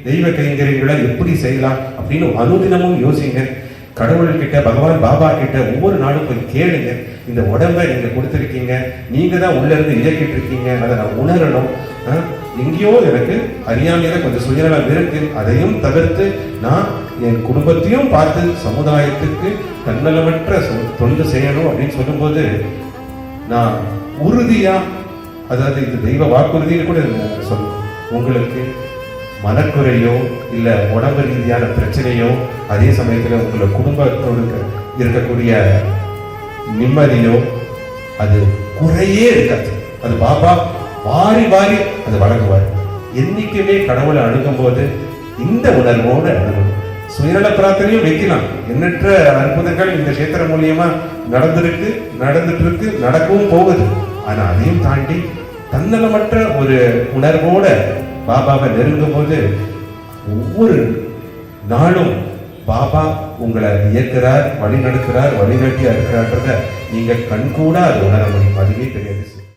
தெய்வ கைங்கரியங்களை எப்படி செய்யலாம் அப்படின்னு அனுதினமும் யோசிங்க. கடவுள்கிட்ட, பகவான் பாபா கிட்ட ஒவ்வொரு நாளும் போய் கேளுங்க. இந்த உடம்பை நீங்க கொடுத்துருக்கீங்க, நீங்க தான் உள்ள இருந்து இயக்கிட்டு இருக்கீங்க, அதை நான் உணரணும். எங்கேயோ எனக்கு அறியாமையில கொஞ்சம் சுயநலம் இருக்கு, அதையும் தவிர்த்து நான் என் குடும்பத்தையும் பார்த்து சமுதாயத்துக்கு தன்னலமற்ற தொண்டு செய்யணும் அப்படின்னு சொல்லும்போது நான் உறுதியா, அதாவது இது தெய்வ வாக்குறுதின்னு கூட சொல்லுவேன், உங்களுக்கு மனக்குறையோ இல்ல உடம்பு ரீதியான பிரச்சனையோ, அதே சமயத்துல உங்களை குடும்பத்தோடு இருக்கக்கூடிய நிம்மதியோ அது குறையே இருக்காது. அது பாபா வாரி வாரி அது வழங்குவார். என்னைக்குமே கடவுளை அணுகும் போது இந்த உணர்வோடு அணுகணும். சுயநல பிரார்த்தனையும் வைக்கலாம். எண்ணற்ற அற்புதங்கள் இந்த கஷேத்திரம் மூலியமா நடந்துட்டு இருக்கு, நடக்கவும் போகுது. ஆனா அதையும் தாண்டி தன்னலமற்ற ஒரு உணர்வோட பாபாவை நெருங்கும் போது ஒவ்வொரு நாளும் பாபா உங்களை இயக்குறார், வழி நடத்துறார், வழிநடத்தியா இருக்கிறான்றத நீங்க கண்கூடா அது உணர முடியும். அதுவே பெரிய விஷயம்.